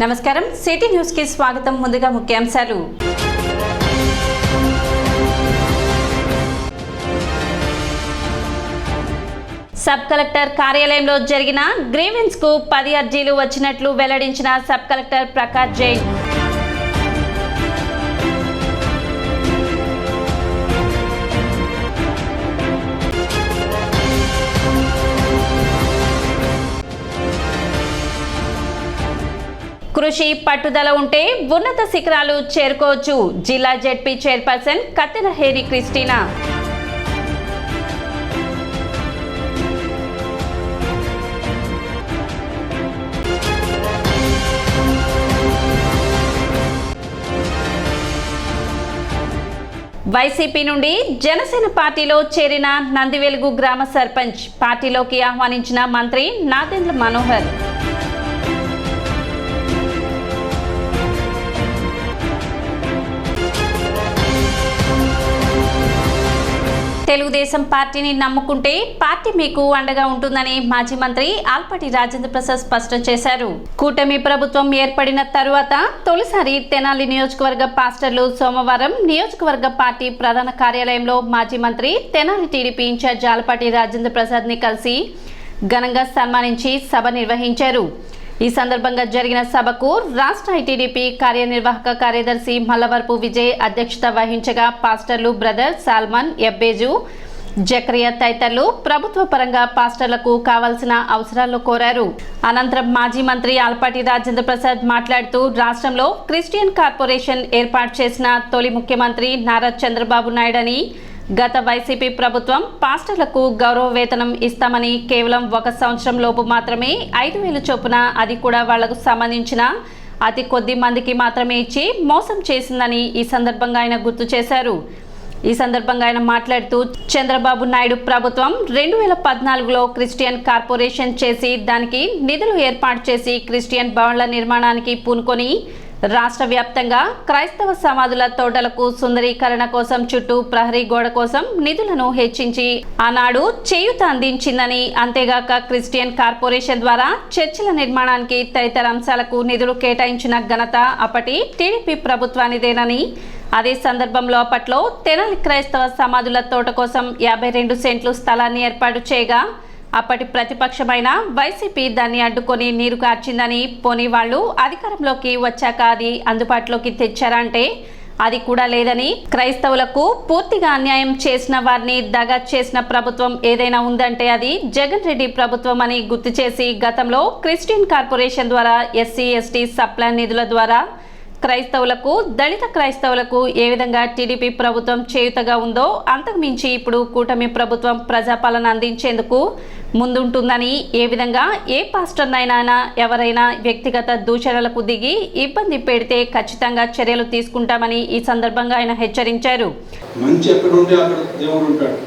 నమస్కారం city news కి స్వాగతం. ముందుగా ముఖ్యాంశాలు. సబ్ కలెక్టర్ కార్యాలయంలో జరిగిన గ్రీవెన్స్ కు 10 అర్జీలు వచ్చినట్లు వెల్లడించిన సబ్ కలెక్టర్ ప్రకాష్ జైన్. కృషి పట్టుదల ఉంటే ఉన్నత శిఖరాలు చేరుకోవచ్చు. జిల్లా జెడ్పీ చైర్పర్సన్ కత్తెర హేరి క్రిస్టినా. వైసీపీ నుండి జనసేన పార్టీలో చేరిన నందివెలుగు గ్రామ సర్పంచ్, పార్టీలోకి ఆహ్వానించిన మంత్రి నాదెండ్ల మనోహర్. తెలుగుదేశం పార్టీని నమ్ముకుంటే పార్టీ మీకు అండగా ఉంటుందని మాజీ మంత్రి ఆల్పాటి రాజేంద్ర ప్రసాద్ స్పష్టం చేశారు. కూటమి ప్రభుత్వం ఏర్పడిన తరువాత తొలిసారి తెనాలి నియోజకవర్గ పాస్టర్లు సోమవారం నియోజకవర్గ పార్టీ ప్రధాన కార్యాలయంలో మాజీ మంత్రి తెనాలి టీడీపీ ఇన్ఛార్జ్ ఆల్పాటి రాజేంద్ర ప్రసాద్ ని కలిసి ఘనంగా సన్మానించి సభ నిర్వహించారు. ఈ సందర్భంగా జరిగిన సభకు రాష్ట్ర ఐటీడీపీ కార్యనిర్వాహక కార్యదర్శి మల్లవరపు విజయ్ అధ్యక్షత వహించగా పాస్టర్లు బ్రదర్ సాల్మన్, ఎబ్బేజు, జకరియా తదితరులు ప్రభుత్వ పరంగా పాస్టర్లకు కావాల్సిన అవసరాలు కోరారు. అనంతరం మాజీ మంత్రి ఆల్పాటి రాజేంద్ర ప్రసాద్ మాట్లాడుతూ రాష్ట్రంలో క్రిస్టియన్ కార్పొరేషన్ ఏర్పాటు చేసిన తొలి ముఖ్యమంత్రి నారా చంద్రబాబు నాయుడు అని, గత వైసీపీ ప్రభుత్వం పాస్టర్లకు గౌరవ వేతనం ఇస్తామని కేవలం 1 సంవత్సరం లోపు మాత్రమే 5,000 చొప్పున, అది కూడా వాళ్లకు సంబంధించిన అతి కొద్ది మందికి మాత్రమే ఇచ్చి మోసం చేసిందని ఈ సందర్భంగా ఆయన గుర్తు చేశారు. ఈ సందర్భంగా ఆయన మాట్లాడుతూ చంద్రబాబు నాయుడు ప్రభుత్వం 2014లో క్రిస్టియన్ కార్పొరేషన్ చేసి దానికి నిధులు ఏర్పాటు చేసి క్రిస్టియన్ భవన్ల నిర్మాణానికి పూనుకొని రాష్ట్ర వ్యాప్తంగా క్రైస్తవ సమాధుల తోటలకు సుందరీకరణ కోసం చుట్టూ ప్రహరీ గోడ కోసం నిధులను హెచ్చించి ఆనాడు చేయూత అందించిందని, అంతేగాక క్రిస్టియన్ కార్పొరేషన్ ద్వారా చర్చిల నిర్మాణానికి తదితర అంశాలకు నిధులు కేటాయించిన ఘనత అప్పటి టీడీపీ ప్రభుత్వానిదేనని, అదే సందర్భంలో అప్పట్లో తెనాలి క్రైస్తవ సమాధుల తోట కోసం 52 సెంట్లు స్థలాన్ని ఏర్పాటు చేయగా అప్పటి ప్రతిపక్షమైన వైసీపీ దాన్ని అడ్డుకొని నీరు కార్చిందని, పోనీ వాళ్ళు అధికారంలోకి వచ్చాక అది అందుబాటులోకి తెచ్చారంటే అది కూడా లేదని, క్రైస్తవులకు పూర్తిగా అన్యాయం చేసిన వారిని దగా చేసిన ప్రభుత్వం ఏదైనా ఉందంటే అది జగన్ రెడ్డి ప్రభుత్వం అని గుర్తు చేసి, గతంలో క్రిస్టియన్ కార్పొరేషన్ ద్వారా ఎస్సీ ఎస్టీ సప్లాన్ నిధుల ద్వారా క్రైస్తవులకు, దళిత క్రైస్తవులకు ఏ విధంగా టీడీపీ ప్రభుత్వం చేయుతగా ఉందో అంతకుమించి ఇప్పుడు కూటమి ప్రభుత్వం ప్రజాపాలన అందించేందుకు ముందుంటుందని, ఏ విధంగా ఏ పాస్టర్నైనా ఎవరైనా వ్యక్తిగత దూషణలకు దిగి ఇబ్బంది పెడితే ఖచ్చితంగా చర్యలు తీసుకుంటామని ఈ సందర్భంగా ఆయన హెచ్చరించారు. మంచి ఎక్కడ ఉంటే అక్కడ దేవుడు ఉంటాడు.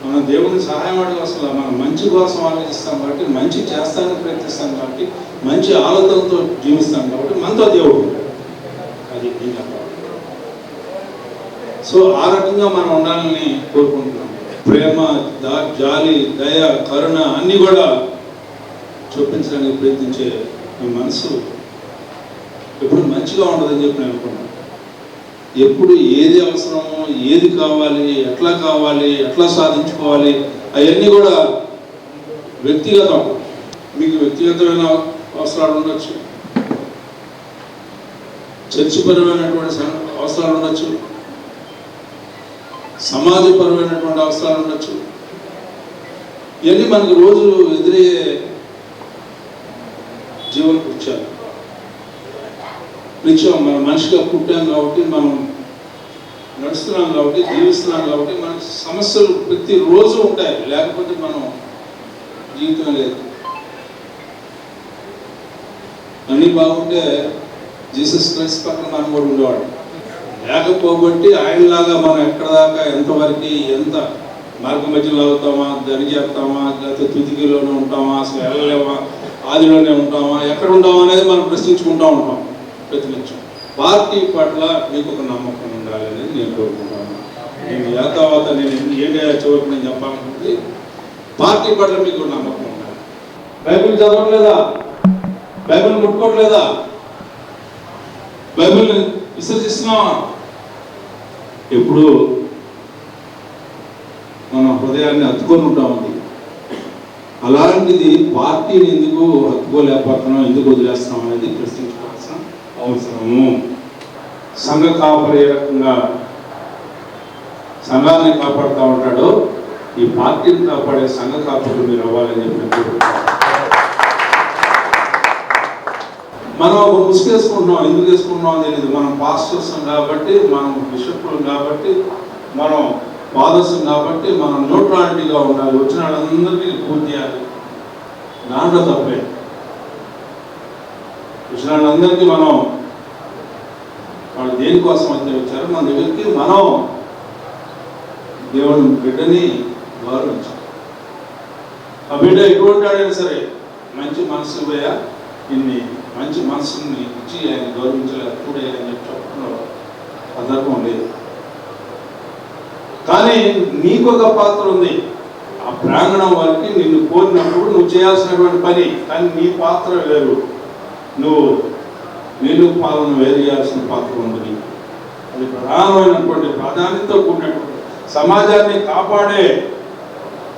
మన దేవుని సహాయం అడగ అసలు మనం మంచి కోసం ఆలోచిస్తాం కాబట్టి, మంచి చేస్తానికి ప్రయత్నిస్తాం కాబట్టి, మంచి ఆలోచనతో జీవిస్తాం కాబట్టి మనతో దేవుడు అది సో ఆ రకంగా మనం ఉండాలని కోరుకుంటున్నాం. ప్రేమ, జాలి, దయ, కరుణ అన్నీ కూడా చూపించడానికి ప్రయత్నించే మీ మనసు ఎప్పుడు మంచిగా ఉండదని చెప్పి నేను అనుకున్నాను. ఎప్పుడు ఏది అవసరమో, ఏది కావాలి, ఎట్లా సాధించుకోవాలి అవన్నీ కూడా వ్యక్తిగతం. మీకు వ్యక్తిగతమైన అవసరాలు ఉండొచ్చు, చర్చిపరమైనటువంటి అవసరాలు ఉండొచ్చు, సమాజపరమైనటువంటి అవసరాలు ఉండొచ్చు. ఇవన్నీ మనకు రోజు ఎదురయ్యే జీవన కృత్యాలు. నిత్యం మన మనిషిగా పుట్టాం కాబట్టి, మనం నడుస్తున్నాం కాబట్టి, జీవిస్తున్నాం కాబట్టి మనకు సమస్యలు ప్రతిరోజు ఉంటాయి. లేకపోతే మనం జీవితం లేదు. అన్నీ బాగుంటే జీసస్ క్రైస్ట్ పక్కన మనం కూడా ఉండేవాడు. లేకపోబట్టి ఆయనలాగా మనం ఎక్కడ దాకా ఎంతవరకు, ఎంత మార్గ మధ్యలో అవుతామా, దరిచేస్తామా, లేకపోతే తుదికిలోనే ఉంటామా, అసలు వెళ్ళలేమా, ఆదిలోనే ఉంటామా, ఎక్కడ ఉంటామా అనేది మనం ప్రశ్నించుకుంటూ ఉంటాం ప్రతినిత్యం. పార్టీ పట్ల మీకు ఒక నమ్మకం ఉండాలి అనేది నేను కోరుకుంటాను. నేను యాతావాత నేను ఏంటో చివరికి నేను చెప్పాలనుకుంటే పార్టీ పట్ల మీకు నమ్మకం ఉండాలి. బైబిల్ చదవట్లేదా? బైబిల్ ముట్టుకోవట్లేదా? బైబిల్ని విసర్జిస్తున్నావా? ఎప్పుడు మన హృదయాన్ని హత్తుకొని ఉంటామండి. అలాంటిది పార్టీని ఎందుకు హత్తుకోలేకపోతున్నాం, ఎందుకు వదిలేస్తున్నాం అనేది ప్రశ్నించుకోవాల్సిన అవసరము. సంఘ కాపరి ఏ రకంగా సంఘాన్ని కాపాడుతూ ఉంటాడో ఈ పార్టీని కాపాడే సంఘ కాపరులు మీరు అవ్వాలని చెప్పి మనం ఒక ముసుగేసుకుంటున్నాం. ఎందుకు వేసుకుంటున్నాం అనేది మనం పాస్టర్స్ కాబట్టి, మనం బిషప్లు కాబట్టి, మనం ఫాదర్స్ కాబట్టి మనం న్యూట్రాలిటీగా ఉండాలి. వచ్చిన వాళ్ళందరికీ పూర్తి చేయాలి. దాంట్లో తప్పే. వచ్చిన వాళ్ళందరికీ మనం వాళ్ళు దేనికోసం అయితే వచ్చారో మన దగ్గరికి మనం దేవుని బిడ్డని గౌరవించాలి. ఆ బిడ్డ ఎటువంటి వాడైనా సరే మంచి మనసు పోయా ఇన్ని మంచి మనసుని ఇచ్చి ఆయన గౌరవించలేదు అప్పుడే అని చెప్పి చెప్పడంలో సందర్భం లేదు. కానీ నీకు ఒక పాత్ర ఉంది. ఆ ప్రాంగణం వారికి నిన్ను కోరినప్పుడు నువ్వు చేయాల్సినటువంటి పని, కానీ నీ పాత్ర వేరు. నువ్వు నిన్ను పాలన వేరు చేయాల్సిన పాత్ర ఉంది. అది ప్రధానమైనటువంటి ప్రాధాన్యతతో కూడినటువంటి సమాజాన్ని కాపాడే,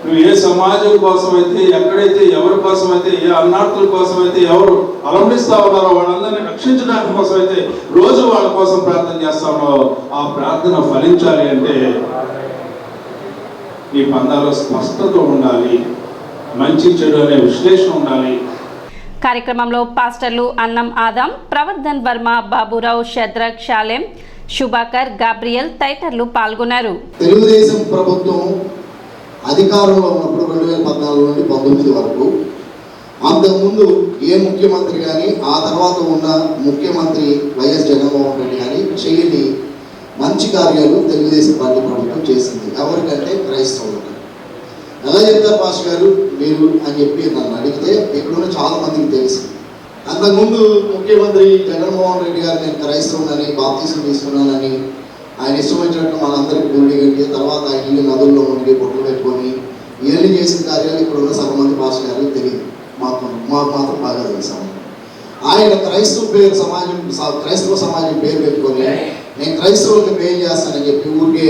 నువ్వు ఏ సమాజం కోసం అయితే, ఎక్కడైతే ఎవరి కోసం అయితే, ఏ అన్నార్థుల కోసం అయితే ఎవరు అలంబిస్తా ఉన్నారో వాళ్ళందరినీ రక్షించడానికి కోసం అయితే రోజు వాళ్ళ కోసం ప్రార్థన చేస్తా ఉన్నారో ఆ ప్రార్థన ఫలించాలి అంటే నీ పందాలో స్పష్టత ఉండాలి, మంచి చెడు అనే విశ్లేషణ ఉండాలి. కార్యక్రమంలో పాస్టర్లు అన్నం ఆదం, ప్రవర్ధన్ వర్మ, బాబురావు, శద్రక్, షాలెం, శుభాకర్, గాబ్రియల్ తదితరులు పాల్గొన్నారు. తెలుగుదేశం ప్రభుత్వం అధికారంలో ఉన్నప్పుడు 2014 నుండి 19 వరకు అంతకుముందు ఏ ముఖ్యమంత్రి కానీ ఆ తర్వాత ఉన్న ముఖ్యమంత్రి వైఎస్ జగన్మోహన్ రెడ్డి కానీ చేయని మంచి కార్యాలు తెలుగుదేశం పార్టీ ప్రభుత్వం చేసింది. ఎవరికంటే క్రైస్తవులకు. ఎలా చెప్తారు పాస్ గారు మీరు అని చెప్పి నన్ను అడిగితే ఇక్కడున్న చాలా మందికి తెలుసు. అంతకుముందు ముఖ్యమంత్రి జగన్మోహన్ రెడ్డి గారు నేను క్రైస్తవునని, బాప్తీసం తీసుకున్నానని, ఆయన ఇష్టం వచ్చినట్టు మనందరికీ గుడి కట్టి తర్వాత ఆయన ఇల్లు నదుల్లో మునిగి బొట్లు పెట్టుకొని ఇవన్నీ చేసిన కార్యాలు ఇక్కడ ఉన్న సగం మంది పాస్ గారు తెలియదు. మాకు మాత్రం బాగా తెలుసు. ఆయన క్రైస్తవ సమాజం పేరు పెట్టుకొని నేను క్రైస్తవులకి పే చేస్తానని చెప్పి ఊరికే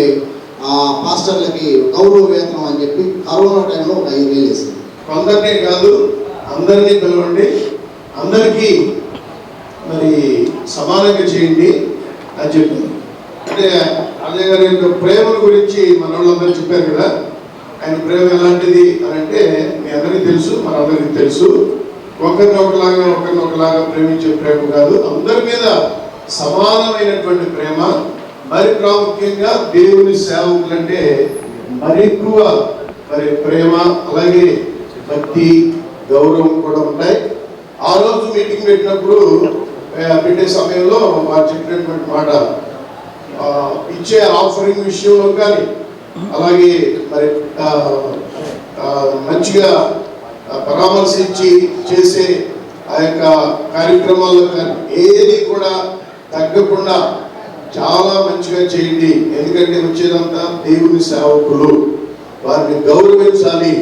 పాస్టర్లకి గౌరవ వేతనం అని చెప్పి కరోనా టైంలో ఒక 5,000 వేసింది. కొందరినే కాదు అందరినీ పిలవండి, అందరికీ మరి సమానంగా చేయండి అని చెప్పింది. అంటే అజయ్ గారి యొక్క ప్రేమ గురించి మన వాళ్ళందరూ చెప్పారు కదా. ఆయన ప్రేమ ఎలాంటిది అని అంటే మీ అందరికీ తెలుసు, మనందరికీ తెలుసు. ఒకరినొకలాగా ప్రేమించే ప్రేమ కాదు, అందరి మీద సమానమైనటువంటి ప్రేమ. మరి ప్రాముఖ్యంగా దేవుని సేవకులంటే మరి ఎక్కువ మరి ప్రేమ, అలాగే భక్తి, గౌరవం కూడా ఉంటాయి. ఆ రోజు మీటింగ్ పెట్టినప్పుడు పెట్టే సమయంలో వారు చెప్పినటువంటి మాట ఇచ్చే ఆఫరింగ్ విషయంలో కానీ, అలాగే మరి మంచిగా పరామర్శించి చేసే ఆ యొక్క కార్యక్రమాల్లో కానీ ఏది కూడా తగ్గకుండా చాలా మంచిగా చేయండి. ఎందుకంటే వచ్చేదంతా దేవుని సేవకులు, వారిని గౌరవించాలి.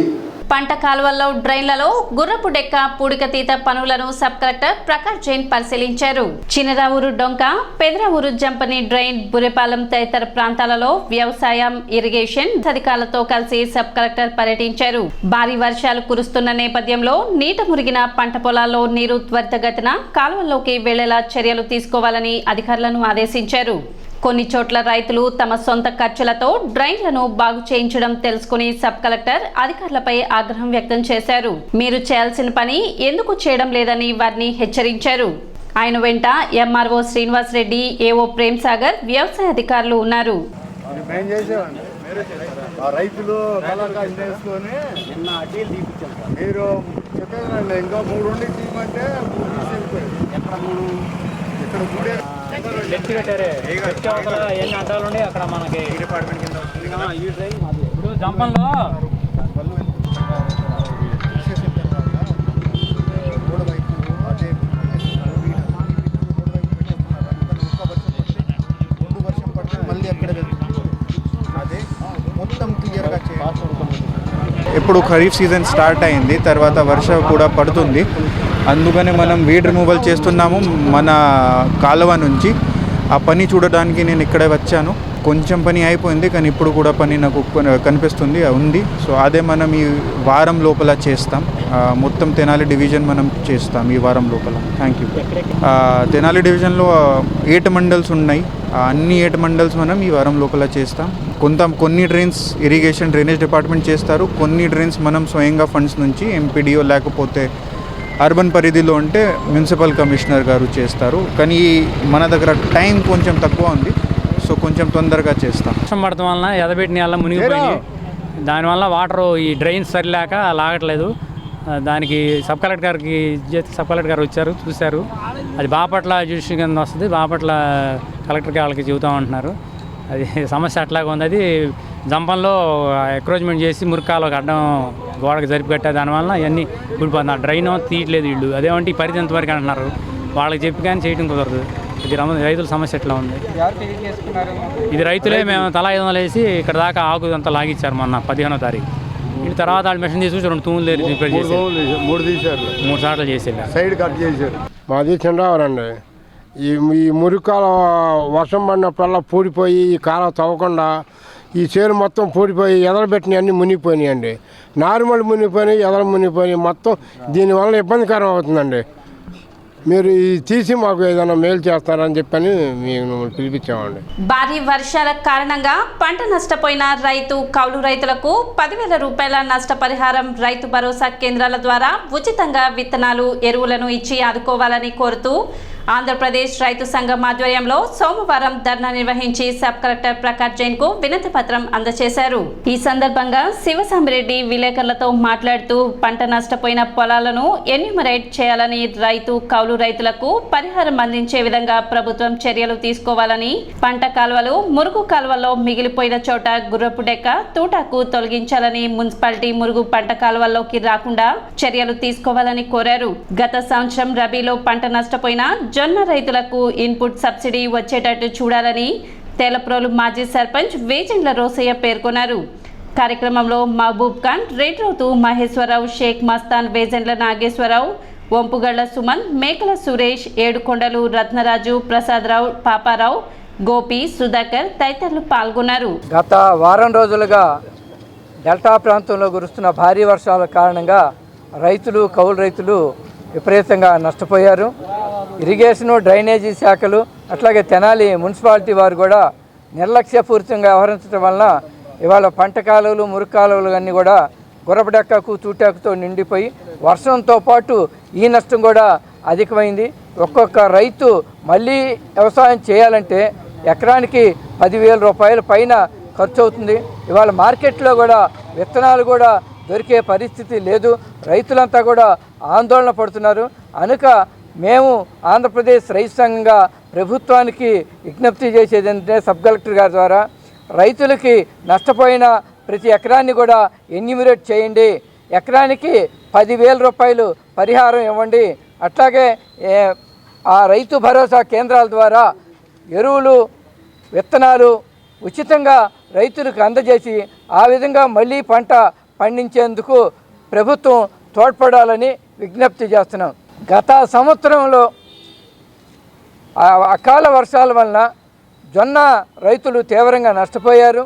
పంట కాలువల్లో డ్రైన్లలో గుర్రపు డెక్క పూడికతీత పనులను సబ్ కలెక్టర్ ప్రకాష్ జైన్ పరిశీలించారు. చినరావూరు డొంక, పెదరావూరు జంపని డ్రైన్, బురెపాలెం తదితర ప్రాంతాలలో వ్యవసాయం, ఇరిగేషన్ అధికారులతో కలిసి సబ్ కలెక్టర్ పర్యటించారు. భారీ వర్షాలు కురుస్తున్న నేపథ్యంలో నీట మురిగిన పంట పొలాల్లో నీరు త్వరితగతిన కాలువల్లోకి వెళ్లేలా చర్యలు తీసుకోవాలని అధికారులను ఆదేశించారు. కొన్ని చోట్ల రైతులు తమ సొంత ఖర్చులతో డ్రైన్లను బాగు చేయించడం తెలుసుకుని సబ్ కలెక్టర్ అధికారులపై ఆగ్రహం వ్యక్తం చేశారు. మీరు చేయాల్సిన పని ఎందుకు చేయడం లేదని వారిని హెచ్చరించారు. ఆయన వెంట ఎంఆర్ఓ శ్రీనివాస్ రెడ్డి, ఏఓ ప్రేమ్ సాగర్, వ్యవసాయ అధికారులు ఉన్నారు. ఎన్ని అడ్డాలు ఉన్నాయి అక్కడ మనకి డిపార్ట్మెంట్ కింద ఈ డ్రైన్ మాది. ఇప్పుడు జంపంలో వర్షం పడితే మళ్ళీ అక్కడ అదే మొత్తం క్లియర్గా చేయాలి. ఇప్పుడు ఖరీఫ్ సీజన్ స్టార్ట్ అయింది, తర్వాత వర్షం కూడా పడుతుంది. అందుకని మనం వీడ్ రిమూవల్ చేస్తున్నాము మన కాలువ నుంచి. ఆ పని చూడడానికి నేను ఇక్కడే వచ్చాను. కొంచెం పని అయిపోయింది, కానీ ఇప్పుడు కూడా పని నాకు కనిపిస్తుంది ఉంది. సో అదే మనం ఈ వారం లోపల చేస్తాం. మొత్తం తెనాలి డివిజన్ మనం చేస్తాం ఈ వారం లోపల. Thank you. తెనాలి డివిజన్లో 8 మండల్స్ ఉన్నాయి. అన్ని 8 మండల్స్ మనం ఈ వారం లోపల చేస్తాం. కొన్ని డ్రైన్స్ ఇరిగేషన్ డ్రైనేజ్ డిపార్ట్మెంట్ చేస్తారు, కొన్ని డ్రైన్స్ మనం స్వయంగా ఫండ్స్ నుంచి ఎంపీడీఓ లేకపోతే అర్బన్ పరిధిలో ఉంటే మున్సిపల్ కమిషనర్ గారు చేస్తారు. కానీ మన దగ్గర టైం కొంచెం తక్కువ ఉంది, సో కొంచెం తొందరగా చేస్తాం. వర్షం పడటం వలన ఎదబెట్టిన వల్ల మునిగిపోయింది. దానివల్ల వాటర్ ఈ డ్రైన్స్ సరిలేక లాగట్లేదు. దానికి సబ్ కలెక్టర్ గారు వచ్చారు, చూశారు. అది బాపట్ల జ్యుడిషియల్ కింద వస్తుంది. బాపట్ల కలెక్టర్ వాళ్ళకి చెబుతామంటున్నారు. అది సమస్య అట్లాగా ఉంది. అది జంపంలో ఎంక్రోచ్మెంట్ చేసి మురికాలకు అడ్డం గోడకు జరిపి కట్టా, దానివల్ల ఇవన్నీ ఊడిపోతుంది. ఆ డ్రైన్ తీయట్లేదు వీళ్ళు. అదేమంటే ఈ పరిధి ఎంతవరకు అంటున్నారు, వాళ్ళకి చెప్పి కానీ చేయడం కుదరదు. ఇది రైతుల సమస్య ఎట్లా ఉంది. ఇది రైతులే మేము తలా 500 వేసి ఇక్కడ దాకా ఆకు అంతా లాగిచ్చారు మొన్న 15వ తారీఖు. వీళ్ళు తర్వాత వాళ్ళు మెషిన్ తీసుకొచ్చి 2 తూములు రిపేర్ చేసి 3 సార్లు చేసి సైడ్ కట్ చేశారు. మాది చంద్రవరండి. ఈ మురికాల వర్షం పడినప్పుడల్లా పూడిపోయి ఈ కాలం తవ్వకుండా ఈ చేరు మొత్తం పూడిపోయి ఎదలబెట్టినవి అన్నీ మునిగిపోయినాయండి. నార్మల్ మునిగిపోయినాయి, ఎదలు మునిగిపోయినాయి. మొత్తం దీనివల్ల ఇబ్బందికరం అవుతుందండి. మీరు తీసి మాకు ఏదైనా మేలు చేస్తారని చెప్పని మేము పిలిపించామండి. భారీ వర్షాల కారణంగా పంట నష్టపోయిన రైతు కౌలు రైతులకు 10,000 రూపాయల నష్టపరిహారం రైతు భరోసా కేంద్రాల ద్వారా ఉచితంగా విత్తనాలు, ఎరువులను ఇచ్చి ఆదుకోవాలని కోరుతూ ఆంధ్రప్రదేశ్ రైతు సంఘం ఆధ్వర్యంలో సోమవారం ధర్నా నిర్వహించి సబ్ కలెక్టర్ ప్రకాష్ జైన్ కు వినతి పత్రం అందజేశారు. ఈ సందర్భంగా శివసామిరెడ్డి విలేకరులతో మాట్లాడుతూ పంట నష్టపోయిన పొలాలను ఎన్యూమరేట్ చేయాలని, రైతు కౌలు రైతులకు పరిహారం అందించే విధంగా ప్రభుత్వం చర్యలు తీసుకోవాలని, పంట కాలువలు, మురుగు కాలువల్లో మిగిలిపోయిన చోట గుర్రపు డెక్క, తూటాకు తొలగించాలని, మున్సిపాలిటీ మురుగు పంట కాలువల్లోకి రాకుండా చర్యలు తీసుకోవాలని కోరారు. గత సంవత్సరం రబీలో పంట నష్టపోయిన జొన్న రైతులకు ఇన్పుట్ సబ్సిడీ వచ్చేటట్టు చూడాలని తేలప్రోలు మాజీ సర్పంచ్ వేజెండ్ల రోసయ్య పేర్కొన్నారు. కార్యక్రమంలో మహబూబ్ ఖాన్, రెడ్రోతు మహేశ్వరరావు, షేక్ మస్తాన్, వేజెండ్ల నాగేశ్వరరావు, వంపుగళ్ల సుమన్, మేకల సురేష్, ఏడుకొండలు రత్నరాజు, ప్రసాదరావు, పాపారావు, గోపి, సుధాకర్ తదితరులు పాల్గొన్నారు. గత వారం రోజులుగా డెల్టా ప్రాంతంలో కురుస్తున్న భారీ వర్షాల కారణంగా రైతులు, కౌలు రైతులు విపరీతంగా నష్టపోయారు. ఇరిగేషను, డ్రైనేజీ శాఖలు, అట్లాగే తెనాలి మున్సిపాలిటీ వారు కూడా నిర్లక్ష్యపూరితంగా వ్యవహరించడం వలన ఇవాళ పంట కాలువలు, మురుగు కాలువలు అన్నీ కూడా గుర్రపడెక్కకు, తూటాకుతో నిండిపోయి వర్షంతో పాటు ఈ నష్టం కూడా అధికమైంది. ఒక్కొక్క రైతు మళ్ళీ వ్యవసాయం చేయాలంటే ఎకరానికి 10,000 రూపాయల పైన ఖర్చు అవుతుంది. ఇవాళ మార్కెట్లో కూడా విత్తనాలు కూడా దొరికే పరిస్థితి లేదు. రైతులంతా కూడా ఆందోళన పడుతున్నారు. అనుక మేము ఆంధ్రప్రదేశ్ రైతు సంఘంగా ప్రభుత్వానికి విజ్ఞప్తి చేసేది ఏంటంటే సబ్ కలెక్టర్ గారి ద్వారా రైతులకి నష్టపోయిన ప్రతి ఎకరాన్ని కూడా ఎన్యూమరేట్ చేయండి. ఎకరానికి 10,000 రూపాయలు పరిహారం ఇవ్వండి. అట్లాగే ఆ రైతు భరోసా కేంద్రాల ద్వారా ఎరువులు, విత్తనాలు ఉచితంగా రైతులకు అందజేసి ఆ విధంగా మళ్ళీ పంట పండించేందుకు ప్రభుత్వం తోడ్పడాలని విజ్ఞప్తి చేస్తున్నాం. గత సంవత్సరంలో అకాల వర్షాల వలన జొన్న రైతులు తీవ్రంగా నష్టపోయారు.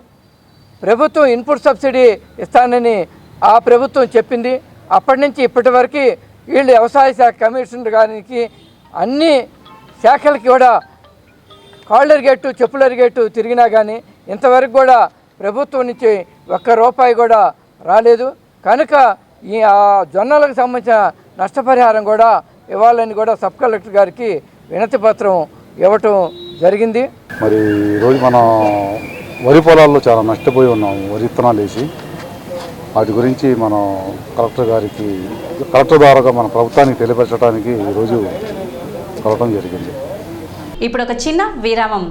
ప్రభుత్వం ఇన్పుట్ సబ్సిడీ ఇస్తానని ఆ ప్రభుత్వం చెప్పింది. అప్పటి నుంచి ఇప్పటి వరకు వీళ్ళు వ్యవసాయ శాఖ కమిషనర్ గారికి అన్ని శాఖలకి కూడా కాళ్ళర్ గేటు, చెప్పులర్ గేటు తిరిగినా కానీ ఇంతవరకు కూడా ప్రభుత్వం నుంచి ₹1 కూడా రాలేదు. కనుక ఈ జొన్నలకు సంబంధించిన నష్టపరిహారం కూడా ఇవ్వాలని కూడా సబ్ కలెక్టర్ గారికి వినతి పత్రం ఇవ్వటం జరిగింది. మరి ఈరోజు మన వరి పొలాల్లో చాలా నష్టపోయి ఉన్నాము. వరి విత్తనాలు వేసి వాటి గురించి మనం కలెక్టర్ ద్వారా మన ప్రభుత్వానికి తెలియపరచడానికి ఈరోజు కలవటం జరిగింది. ఇప్పుడు ఒక చిన్న విరామం.